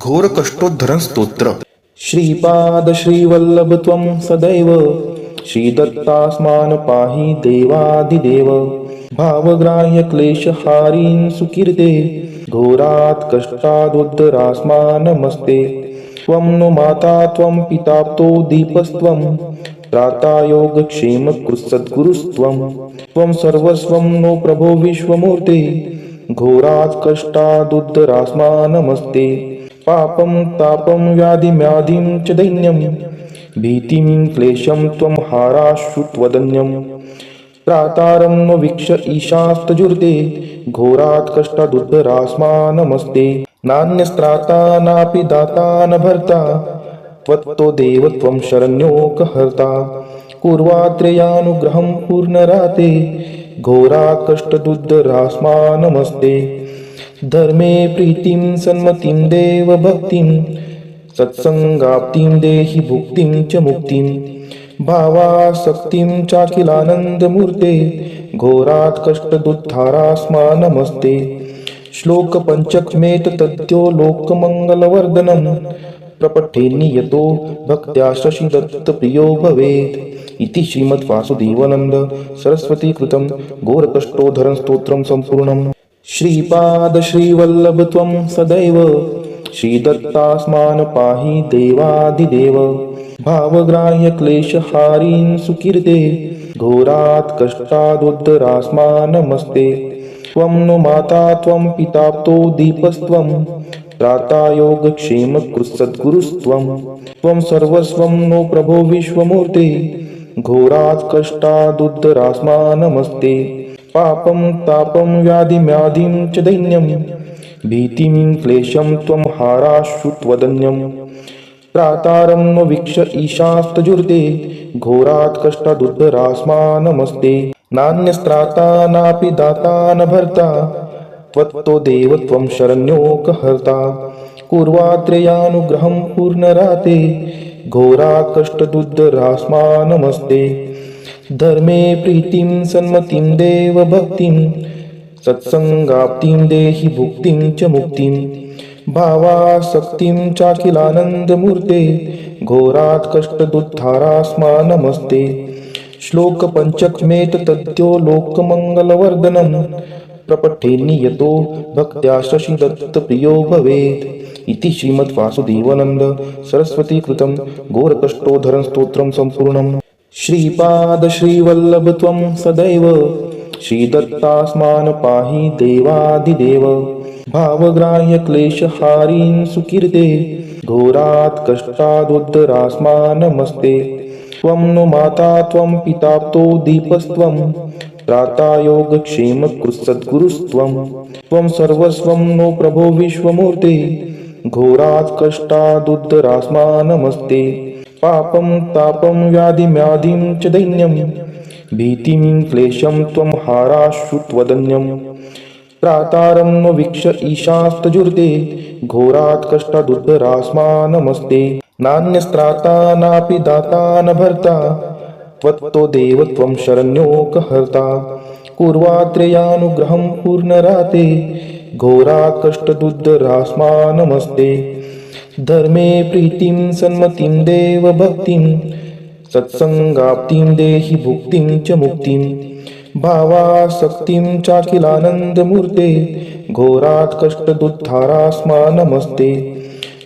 घोर कष्टोद्धरण स्तोत्र. श्रीपाद श्रीवल्लभ त्वं सदैव श्रीदत्तास्मान् पाहि देवादिदेव भावग्राह्य क्लेशहारीन् सुकीर्ते घोरात् कष्टादुद्धरास्मान् नमस्ते त्वं नो माता त्वं पिताप्तो दीपस्त्वं त्राता योगक्षेम कृत्सद्गुरुस्त्वं त्वं सर्वस्वं नो प्रभो विश्वमूर्ते घोरात् कष्टादुद्धरास्मान् नमस्ते पापं तापं व्याधिम्याधिं च दैन्यं भीतिं क्लेशं त्वं हाराशु त्वदन्यं त्रातारं नो वीक्ष ईशास्तजुर्ते घोरात् कष्टादुद्धरास्मान् नमस्ते नान्यस्त्राता नापि दाता न भर्ता त्वत्तो देव त्वं शरण्योकहर्ता कुर्वात्रेयानुग्रहं पूर्णराते घोरात् कष्टादुद्धरास्मान् नमस्ते धर्मे प्रीतिं सन्मतिं देव भक्तिं सत्संगाप्तिं देहि भुक्तिं च मुक्तिं भावासक्तिं चाखिलानन्दमूर्ते घोरात् कष्टदुद्धारास्मान् नमस्ते श्लोक पंचकमेतद्यो लोकमङ्गलवर्धनं प्रपठेन्नियतो भक्त्या शशिदत्तप्रियो भवेत् इति श्रीमद्वासुदेवानन्द सरस्वती कृतं घोरकष्टोद्धरण स्तोत्रं सम्पूर्णम्। श्रीपाद श्रीवल्लभ त्वं सदैव श्रीदत्तास्मान् पाहि देवादिदेव भावग्राह्य क्लेशहारीन् सुकीर्ते घोरात् कष्टादुद्धरास्मान् नमस्ते त्वं नो माता त्वं पिताप्तो दीपस्त्वं त्राता योगक्षेम कृत्सद्गुरुस्त्वं त्वं सर्वस्वं नो प्रभो विश्वमूर्ते घोरात् कष्टादुद्धरास्मान् नमस्ते पापं तापं व्याधिम्याधिं च दैन्यं भीतिं क्लेशं त्वं हाराशु त्वदन्यं त्रातारं नो वीक्ष ईशास्तजुर्ते घोरात् कष्टादुद्धरास्मान् नमस्ते नान्यस्त्राता नापि दाता न भर्ता त्वत्तो देव त्वं शरण्योकहर्ता कुर्वात्रेयानुग्रहं पूर्णराते घोरात् कष्टादुद्धरास्मान् नमस्ते धर्मे प्रीतिं सन्मतिं देव भक्तिं सत्संगाप्तिं देहि भुक्तिं च मुक्तिं भावासक्तिं चाखिलानन्दमूर्ते घोरात् कष्टादुद्धारास्मान् नमस्ते श्लोक पंचकमेतद्यो लोकमङ्गलवर्धनं प्रपठेन्नियतो भक्त्या शशिदत्तप्रियो भवेत् इति श्रीमद्वासुदेवानन्द सरस्वती कृतं घोरकष्टोद्धरण स्तोत्रं सम्पूर्णम्। श्रीपाद श्रीवल्लभ त्वं सदैव श्रीदत्तास्मान् पाहि देवादिदेव भावग्राह्य क्लेशहारीन् सुकीर्ते घोरात् कष्टादुद्धरास्मान् नमस्ते त्वं नो माता त्वं पिताप्तो दीपस्त्वं त्राता योगक्षेम कृत्सद्गुरुस्त्वं त्वं सर्वस्वं नो प्रभो विश्वमूर्ते घोरात् कष्टादुद्धरास्मान् नमस्ते पापं तापं व्याधिम्याधिं च दैन्यं भीतिं क्लेशं त्वं हाराशु त्वदन्यं त्रातारं नो वीक्ष ईशास्तजुर्ते घोरात् कष्टादुद्धरास्मान् नमस्ते नान्यस्त्राता नापि दाता न भर्ता त्वत्तो देव त्वं शरण्योकहर्ता कुर्वात्रेयानुग्रहं पूर्णराते घोरात् कष्टादुद्धरास्मान् नमस्ते धर्मे प्रीतिं सन्मतिं देव भक्तिं सत्संगाप्तिं देहि भुक्तिं च मुक्तिं भावासक्तिं चाखिलानन्दमूर्ते घोरात् कष्टादुद्धारास्मान् नमस्ते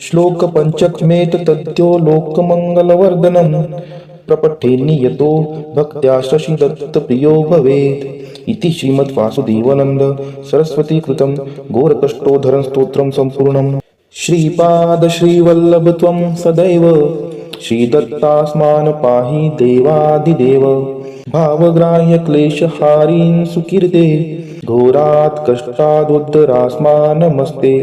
श्लोक पंचकमेतद्यो लोकमङ्गलवर्धनं प्रपठेन्नियतो भक्त्या शशिदत्तप्रियो भवेत् इति श्रीमद्वासुदेवानन्द सरस्वती कृतं घोरकष्टोद्धरण स्तोत्रं सम्पूर्णम्। श्रीपाद श्रीवल्लभ त्वं सदैव श्रीदत्तास्मान् पाहि देवादिदेव भावग्राह्य क्लेशहारीन् सुकीर्ते घोरात् कष्टादुद्धरास्मान् नमस्ते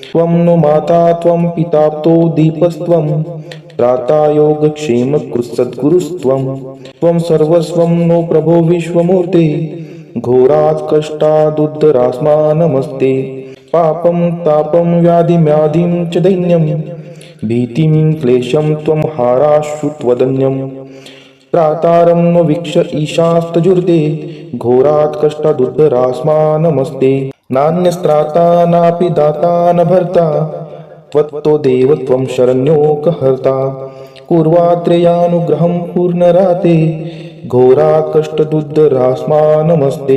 त्वं नो माता त्वं पिताप्तो दीपस्त्वं त्राता योगक्षेम कृत्सद्गुरुस्त्वं त्वं सर्वस्वं नो प्रभो विश्वमूर्ते घोरात् कष्टादुद्धरास्मान् नमस्ते पापं तापं व्याधिम्याधिं च दैन्यं भीतिं क्लेशं त्वं हाराशु त्वदन्यं त्रातारं नो वीक्ष ईशास्तजुर्ते घोरात् कष्टादुद्धरास्मान् नमस्ते नान्यस्त्राता नापि दाता न भर्ता त्वत्तो देव त्वं शरण्योकहर्ता कुर्वात्रेयानुग्रहं पूर्णराते घोरात् कष्टदुद्धरास्मा नमस्ते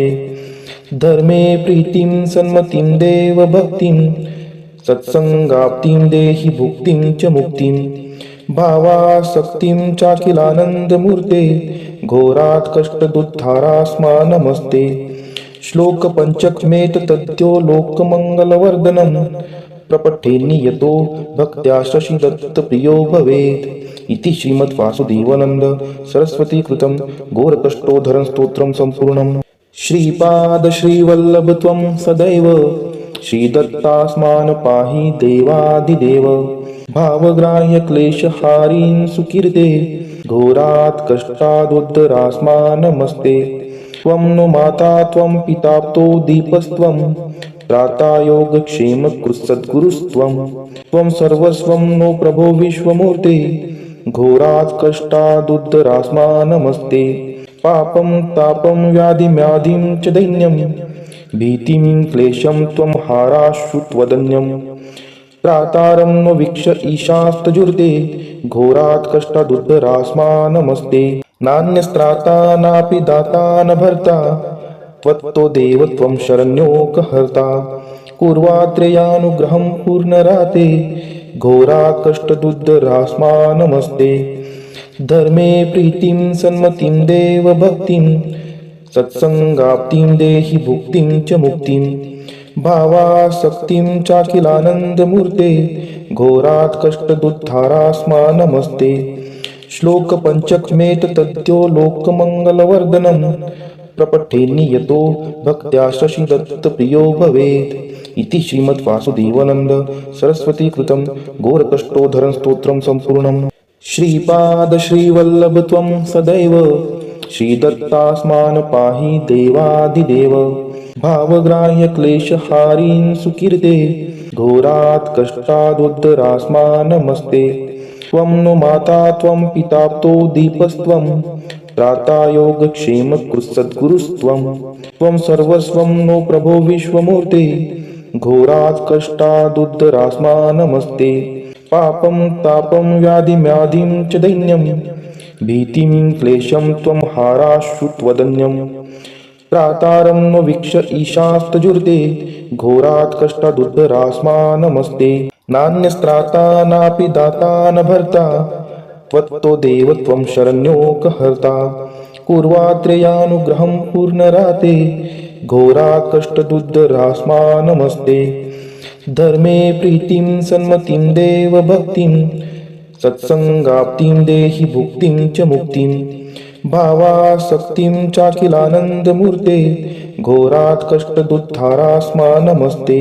धर्मे प्रीतिं सन्मतिं देव भक्तिं सत्संगाप्तिं देहि भुक्तिं च मुक्तिं भावासक्तिं चाखिलानन्दमूर्ते घोरात् कष्टदुद्धारास्मा नमस्ते श्लोक पंचकमेतद्यो लोकमङ्गलवर्धनं प्रपठे नियतो भक्त्या शशिदत्तप्रियो भवेत् इति श्रीमद्वासुदेवानन्द सरस्वती कृतं घोरकष्टोद्धरण स्तोत्रं सम्पूर्णम्। श्रीपाद श्रीवल्लभ त्वं सदैव श्रीदत्तास्मान् पाहि देवादिदेव भावग्राह्य क्लेशहारीन् सुकीर्ते घोरात् कष्टादुद्धरास्मा नमस्ते त्वं नो माता त्वं पिताप्तो दीपस्त्वं त्राता योगक्षेम कृत्सद्गुरुस्त्वं त्वं सर्वस्वं नो प्रभो विश्वमूर्ते घोरात् कष्टादुद्धरास्मा नमस्ते पापं तापं व्याधिम्याधिं च दैन्यं भीतिं क्लेशं त्वं हाराश्रुत्वदन्यं त्रातारं नो वीक्ष ईशास्तजुर्ते घोरात् कष्टादुद्धरास्मा नमस्ते नान्यस्त्राता नापि दाता न भर्ता त्वत्तो देव त्वं शरण्योकहर्ता कुर्वात्रेयानुग्रहं पूर्णराते घोरात् कष्टदुद्धरास्मा नमस्ते धर्मे प्रीतिं सन्मतिं देव भक्तिं सत्संगाप्तिं देहि भुक्तिं च मुक्तिं भावासक्तिं चाखिलानन्दमूर्ते घोरात् कष्टदुद्धारास्मा नमस्ते श्लोक पंचकमेतद्यो लोकमङ्गलवर्धनं प्रपठे नियतो भक्त्या शशिदत्तप्रियो भवेत् इति श्रीमद्वासुदेवानन्द सरस्वती कृतं घोरकष्टोद्धरण स्तोत्रं सम्पूर्णम्। श्रीपाद श्रीवल्लभ त्वं सदैव श्रीदत्तास्मान् पाहि देवादिदेव भावग्राह्य क्लेशहारीन् सुकीर्ते घोरात् कष्टादुद्धरास्मा नमस्ते त्वं नो माता त्वं पिताप्तो दीपस्त्वं त्राता योगक्षेम कृत्सद्गुरुस्त्वं त्वं सर्वस्वं नो प्रभो विश्वमूर्ते घोरात् कष्टादुद्धरास्मा नमस्ते पापं तापं व्याधिम्याधिं च दैन्यं भीतिं क्लेशं त्वं हाराश्रुत्वदन्यं त्रातारं नो वीक्ष ईशास्तजुर्ते घोरात् कष्टादुद्धरास्मा नमस्ते नान्यस्त्राता नापि दाता न भर्ता त्वत्तो देव त्वं शरण्योकहर्ता कुर्वात्रेयानुग्रहं पूर्णराते घोरात् कष्टदुद्धरास्मा नमस्ते धर्मे प्रीतिं सन्मतिं देव भक्तिं सत्संगाप्तिं देहि भुक्तिं च मुक्तिं भावासक्तिं चाखिलानन्दमूर्ते घोरात् कष्टदुद्धारास्मा नमस्ते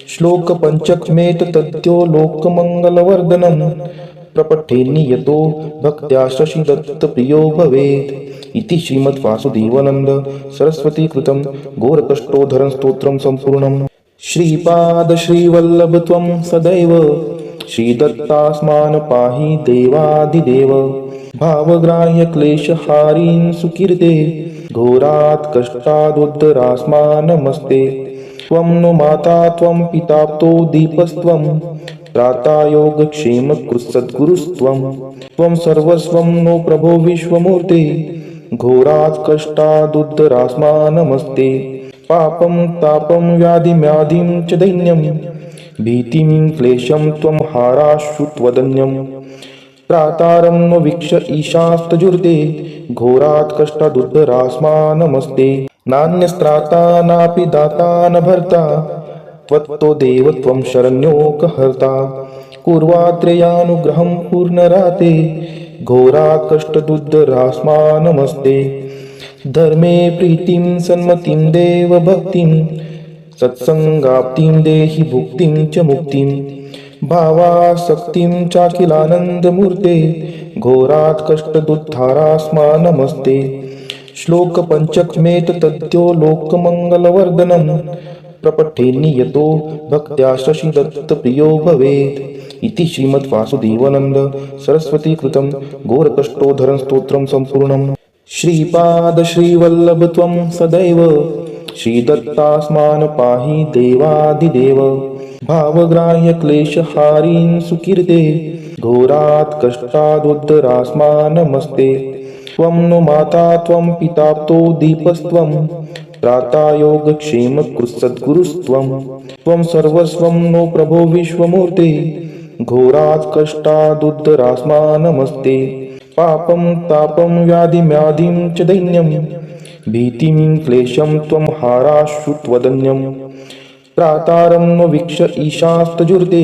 श्लोक पंचकमेतद्यो लोकमङ्गलवर्धनं प्रपठे नियतो भक्त्या शशिदत्तप्रियो भवेत् इति श्रीमद्वासुदेवानन्द सरस्वती कृतं घोरकष्टोद्धरण स्तोत्रं सम्पूर्णम्। श्रीपाद श्रीवल्लभ त्वं सदैव श्रीदत्तास्मान् पाहि देवादिदेव भावग्राह्य क्लेशहारीन् सुकीर्ते घोरात् कष्टादुद्धरास्मा नमस्ते त्वं नो माता त्वं पिताप्तो दीपस्त्वं त्राता योगक्षेम कृत्सद्गुरुस्त्वं त्वं सर्वस्वं नो प्रभो विश्वमूर्ते घोरात् कष्टादुद्धरास्मा नमस्ते पापं तापं व्याधिम्याधिं च दैन्यं भीतिं क्लेशं त्वं हाराश्रुत्वदन्यं त्रातारं नो वीक्ष ईशास्तजुर्ते घोरात् कष्टादुद्धरास्मा नमस्ते नान्यस्त्राता नापि दाता न भर्ता त्वत्तो देव त्वं शरण्योकहर्ता कुर्वात्रेयानुग्रहं पूर्णराते घोरात् कष्टदुद्धरास्मा नमस्ते धर्मे प्रीतिं सन्मतिं देव भक्तिं सत्संगाप्तिं देहि भुक्तिं च मुक्तिं भावासक्तिं चाखिलानन्दमूर्ते घोरात् कष्टदुद्धारास्मा नमस्ते श्लोक पंचकमेतद्यो लोकमङ्गलवर्धनं प्रपठे नियतो भक्त्या शशिदत्तप्रियो भवेत् इति श्रीमद्वासुदेवानन्द सरस्वती कृतं घोरकष्टोद्धरण स्तोत्रं सम्पूर्णम्। श्रीपाद श्रीवल्लभ त्वं सदैव श्रीदत्तास्मान् पाहि देवादिदेव भावग्राह्य क्लेशहारीन् सुकीर्ते घोरात् कष्टादुद्धरास्मा नमस्ते त्वं नो माता त्वं पिताप्तो दीपस्त्वं त्राता योगक्षेमकृत्सद्गुरुस्त्वं त्वं सर्वस्वं नो प्रभो विश्वमूर्ते घोरात् कष्टादुद्धरास्मा नमस्ते पापं तापं व्याधिम्याधिं च दैन्यं भीतिं क्लेशं त्वं हाराश्रुत्वदन्यं त्रातारं नो वीक्ष ईशास्तजुर्ते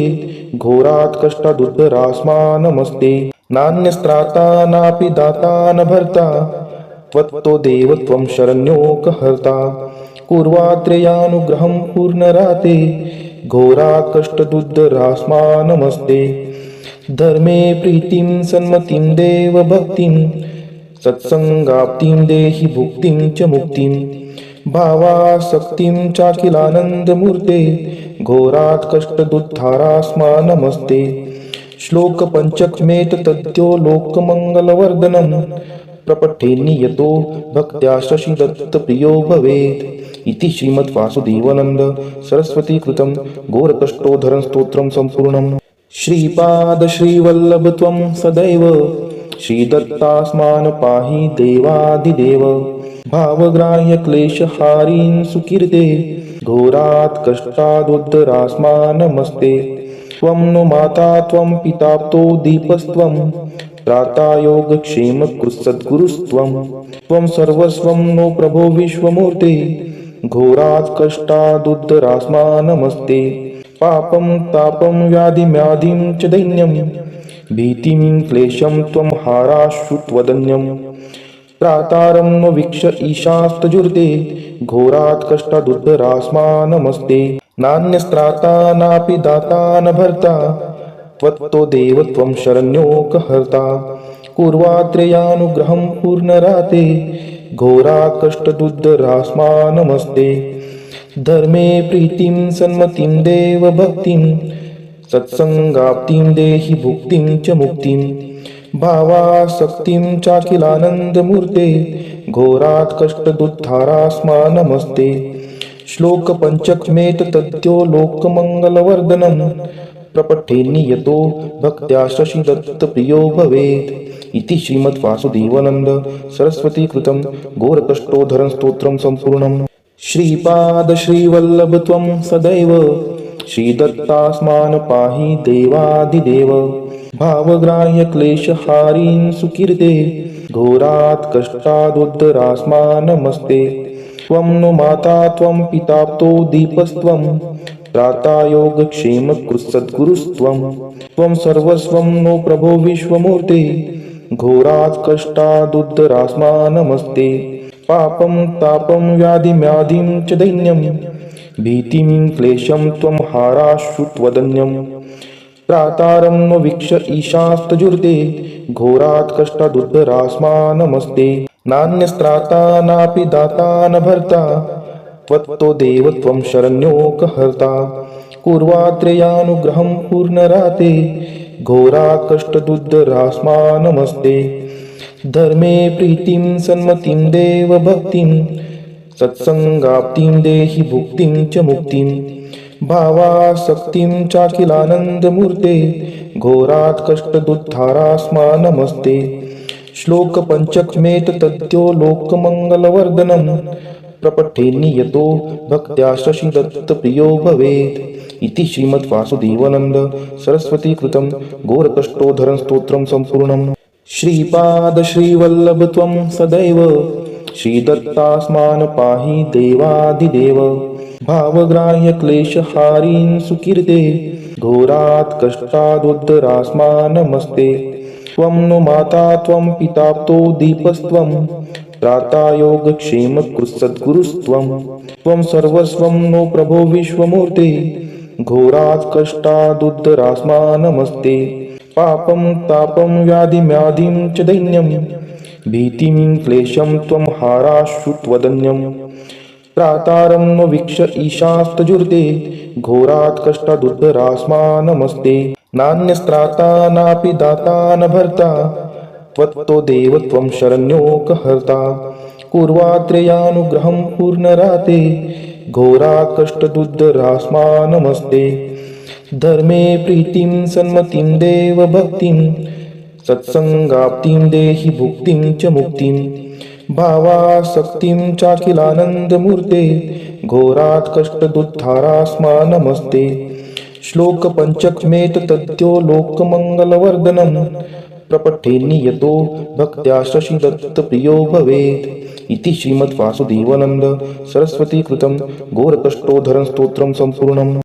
घोरात् कष्टादुद्धरास्मा नमस्ते नान्यस्त्राता नापि दाता न भर्ता त्वत्तो देव त्वं शरण्योकहर्ता कुर्वात्रेयानुग्रहं पूर्णराते घोरात् कष्टदुद्धरास्मा नमस्ते धर्मे प्रीतिं सन्मतिं देव भक्तिं सत्संगाप्तिं देहि भुक्तिं च मुक्तिं भावासक्तिं चाखिलानन्दमूर्ते घोरात् कष्टदुद्धारास्मा नमस्ते श्लोकपञ्चकमेतद्यो लोकमङ्गलवर्धनं प्रपठेन्नियतो भक्त्या शशिदत्तप्रियो भवेत् इति श्रीमद्वासुदेवानन्द सरस्वतीकृतं घोरकष्टोद्धरण स्तोत्रं सम्पूर्णम्। श्रीपाद श्रीवल्लभ त्वं सदैव श्रीदत्तास्मान् पाहि देवादिदेव भावग्राह्य क्लेशहारीन् सुकीर्ते घोरात् कष्टादुद्धरास्मा नमस्ते त्वं नो माता त्वं पिताप्तो दीपस्त्वं त्राता योगक्षेमकृत्सद्गुरुस्त्वं त्वं सर्वस्वं नो प्रभो विश्वमूर्ते घोरात् कष्टादुद्धरास्मा नमस्ते पापं तापं व्याधिम्याधिं च दैन्यं भीतिं क्लेशं त्वं हाराश्रुत्वदन्यं त्रातारं नो वीक्ष ईशास्तजुर्ते घोरात् कष्टादुद्धरास्मा नमस्ते नान्यस्त्राता नापि दाता न भर्ता त्वत्तो देव त्वं शरण्योकहर्ता कुर्वात्रेयानुग्रहं पूर्णराते घोरात् कष्टदुद्धरास्मा नमस्ते धर्मे प्रीतिं सन्मतिं देव भक्तिं सत्संगाप्तिं देहि भुक्तिं च मुक्तिं भावासक्तिं चाखिलानन्दमूर्ते घोरात् कष्टदुद्धारास्मा नमस्ते श्लोकपञ्चकमेतद्यो लोकमङ्गलवर्धनं प्रपठेन्नियतो भक्त्या शशिदत्तप्रियो भवेत् इति श्रीमद्वासुदेवानन्द सरस्वतीकृतं घोरकष्टोद्धरण स्तोत्रं सम्पूर्णम्। श्रीपाद श्रीवल्लभ त्वं सदैव श्रीदत्तास्मान् पाहि देवादिदेव भावग्राह्य क्लेशहारीन् सुकीर्ते घोरात् कष्टादुद्धरास्मा नमस्ते त्वं नो माता त्वं पिताप्तो दीपस्त्वं त्राता योगक्षेमकृत्सद्गुरुस्त्वं त्वं सर्वस्वं नो प्रभो विश्वमूर्ते घोरात् कष्टादुद्धरास्मा नमस्ते पापं तापं व्याधिम्याधिं च दैन्यं भीतिं क्लेशं त्वं हाराश्रुत्वदन्यं त्रातारं नो वीक्ष ईशास्तजुर्ते घोरात् कष्टादुद्धरास्मा नमस्ते नान्यस्त्राता नापि दाता न भर्ता त्वत्तो देव त्वं शरण्योकहर्ता कुर्वात्रेयानुग्रहं पूर्णराते घोरात् कष्टदुद्धरास्मा नमस्ते धर्मे प्रीतिं सन्मतिं देव भक्तिं सत्संगाप्तिं देहि भुक्तिं च मुक्तिं भावासक्तिं चाखिलानन्दमूर्ते घोरात् कष्टदुद्धारास्मा नमस्ते श्लोकपञ्चकमेतद्यो लोकमङ्गलवर्धनं प्रपठेन्नियतो भक्त्या शशिदत्तप्रियो भवेत् इति श्रीमद्वासुदेवानन्द सरस्वतीकृतं घोरकष्टोद्धरण स्तोत्रं सम्पूर्णम्। श्रीपाद श्रीवल्लभ त्वं सदैव श्रीदत्तास्मान् पाहि देवादिदेव भावग्राह्य क्लेशहारीन् सुकीर्ते घोरात् कष्टादुद्धरास्मा नमस्ते त्वं नो माता त्वं पिताप्तो दीपस्त्वं त्राता योगक्षेमकृत्सद्गुरुस्त्वं त्वं सर्वस्वं नो प्रभो विश्वमूर्ते घोरात् कष्टादुद्धरास्मा नमस्ते पापं तापं व्याधिम्याधिं च दैन्यं भीतिं क्लेशं त्वं हाराश्रुत्वदन्यं त्रातारं नो वीक्ष ईशास्तजुर्ते घोरात् कष्टादुद्धरास्मा नमस्ते नान्यस्त्राता नापि दाता न भर्ता त्वत्तो देव त्वं शरण्योकहर्ता कुर्वात्रेयानुग्रहं पूर्णराते घोरात् कष्टदुद्धरास्मा नमस्ते धर्मे प्रीतिं सन्मतिं देवभक्तिं सत्संगाप्तिं देहि भुक्तिं च मुक्तिं भावासक्तिं चाखिलानन्दमूर्ते घोरात् कष्टदुद्धारास्मा नमस्ते श्लोक पंचकमेत तद्यो लोकमंगलवर्धनम् प्रपठे नियतो भक्त्या शशिदत्त प्रियो भवेत् इति श्रीमद् वासुदेवानंद सरस्वती कृतं घोरकष्टोद्धरण स्तोत्रं संपूर्णम्।